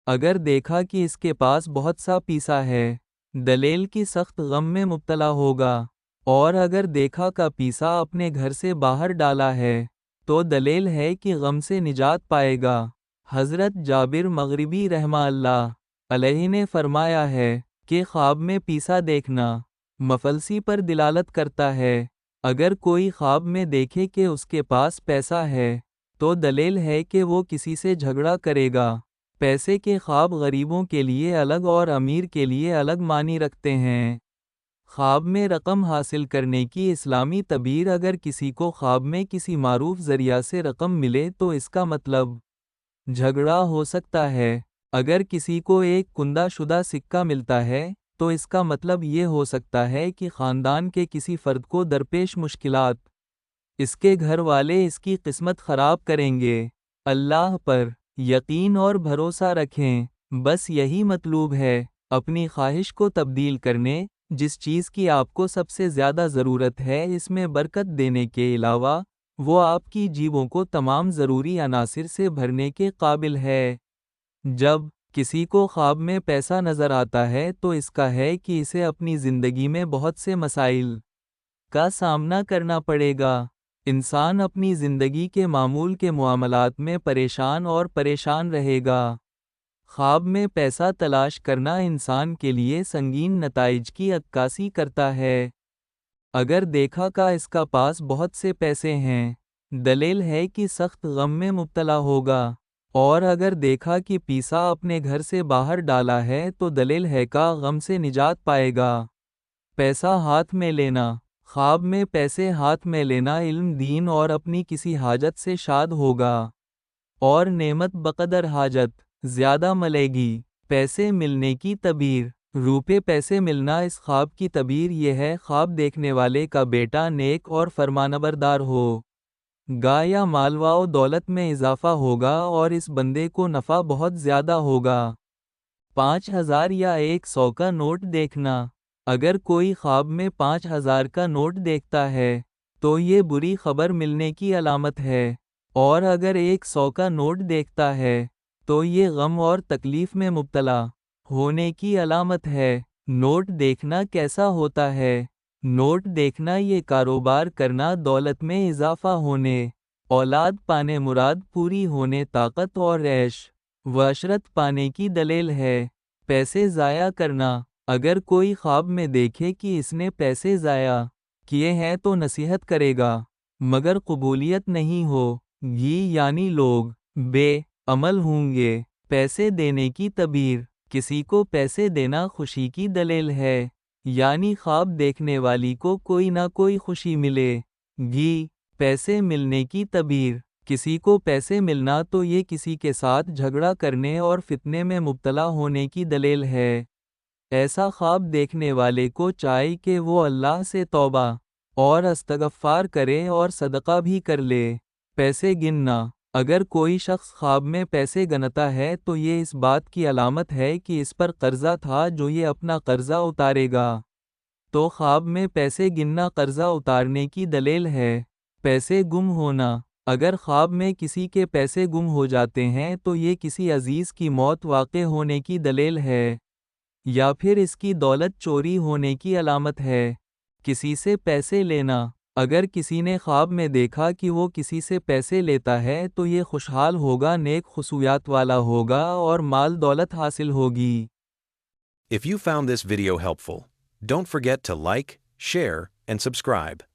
اگر دیکھا کہ اس کے پاس بہت سا پیسہ ہے، دلیل کی سخت غم میں مبتلا ہوگا، اور اگر دیکھا کا پیسہ اپنے گھر سے باہر ڈالا ہے تو دلیل ہے کہ غم سے نجات پائے گا۔ حضرت جابر مغربی رحمہ اللہ علیہ نے فرمایا ہے کہ خواب میں پیسہ دیکھنا مفلسی پر دلالت کرتا ہے۔ اگر کوئی خواب میں دیکھے کہ اس کے پاس پیسہ ہے تو دلیل ہے کہ وہ کسی سے جھگڑا کرے گا۔ پیسے کے خواب غریبوں کے لیے الگ اور امیر کے لیے الگ معنی رکھتے ہیں۔ خواب میں رقم حاصل کرنے کی اسلامی تعبیر: اگر کسی کو خواب میں کسی معروف ذریعہ سے رقم ملے تو اس کا مطلب جھگڑا ہو سکتا ہے۔ اگر کسی کو ایک کندہ شدہ سکہ ملتا ہے تو اس کا مطلب یہ ہو سکتا ہے کہ خاندان کے کسی فرد کو درپیش مشکلات، اس کے گھر والے اس کی قسمت خراب کریں گے۔ اللہ پر یقین اور بھروسہ رکھیں، بس یہی مطلوب ہے۔ اپنی خواہش کو تبدیل کرنے، جس چیز کی آپ کو سب سے زیادہ ضرورت ہے، اس میں برکت دینے کے علاوہ وہ آپ کی جیبوں کو تمام ضروری عناصر سے بھرنے کے قابل ہے۔ جب کسی کو خواب میں پیسہ نظر آتا ہے تو اس کا ہے کہ اسے اپنی زندگی میں بہت سے مسائل کا سامنا کرنا پڑے گا۔ انسان اپنی زندگی کے معمول کے معاملات میں پریشان رہے گا۔ خواب میں پیسہ تلاش کرنا انسان کے لیے سنگین نتائج کی عکاسی کرتا ہے۔ اگر دیکھا کا اس کا پاس بہت سے پیسے ہیں، دلیل ہے کہ سخت غم میں مبتلا ہوگا، اور اگر دیکھا کہ پیسہ اپنے گھر سے باہر ڈالا ہے تو دلیل ہے کا غم سے نجات پائے گا۔ پیسہ ہاتھ میں لینا: خواب میں پیسے ہاتھ میں لینا علم، دین اور اپنی کسی حاجت سے شاد ہوگا، اور نعمت بقدر حاجت زیادہ ملے گی۔ پیسے ملنے کی تعبیر: روپے پیسے ملنا۔ اس خواب کی تعبیر یہ ہے: خواب دیکھنے والے کا بیٹا نیک اور فرمانبردار ہو گا، یا مال و دولت میں اضافہ ہوگا اور اس بندے کو نفع بہت زیادہ ہوگا۔ 5000 یا 100 کا نوٹ دیکھنا: اگر کوئی خواب میں 5000 کا نوٹ دیکھتا ہے تو یہ بری خبر ملنے کی علامت ہے، اور اگر 100 کا نوٹ دیکھتا ہے تو یہ غم اور تکلیف میں مبتلا ہونے کی علامت ہے۔ نوٹ دیکھنا کیسا ہوتا ہے؟ نوٹ دیکھنا یہ کاروبار کرنا، دولت میں اضافہ ہونے، اولاد پانے، مراد پوری ہونے، طاقت اور عیش و عشرت پانے کی دلیل ہے۔ پیسے ضائع کرنا: اگر کوئی خواب میں دیکھے کہ اس نے پیسے ضائع کیے ہیں تو نصیحت کرے گا، مگر قبولیت نہیں ہوگی، یعنی لوگ بے عمل ہوں گے۔ پیسے دینے کی تعبیر: کسی کو پیسے دینا خوشی کی دلیل ہے، یعنی خواب دیکھنے والی کو کوئی نہ کوئی خوشی ملے گی۔ پیسے ملنے کی تعبیر: کسی کو پیسے ملنا تو یہ کسی کے ساتھ جھگڑا کرنے اور فتنے میں مبتلا ہونے کی دلیل ہے۔ ایسا خواب دیکھنے والے کو چاہیے کہ وہ اللہ سے توبہ اور استغفار کرے اور صدقہ بھی کر لے۔ پیسے گننا: اگر کوئی شخص خواب میں پیسے گنتا ہے تو یہ اس بات کی علامت ہے کہ اس پر قرضہ تھا جو یہ اپنا قرضہ اتارے گا۔ تو خواب میں پیسے گننا قرضہ اتارنے کی دلیل ہے۔ پیسے گم ہونا: اگر خواب میں کسی کے پیسے گم ہو جاتے ہیں تو یہ کسی عزیز کی موت واقع ہونے کی دلیل ہے، یا پھر اس کی دولت چوری ہونے کی علامت ہے۔ کسی سے پیسے لینا: اگر کسی نے خواب میں دیکھا کہ وہ کسی سے پیسے لیتا ہے تو یہ خوشحال ہوگا، نیک خصوصیات والا ہوگا اور مال دولت حاصل ہوگی۔ If you found this video helpful, don't forget to like, share, and subscribe.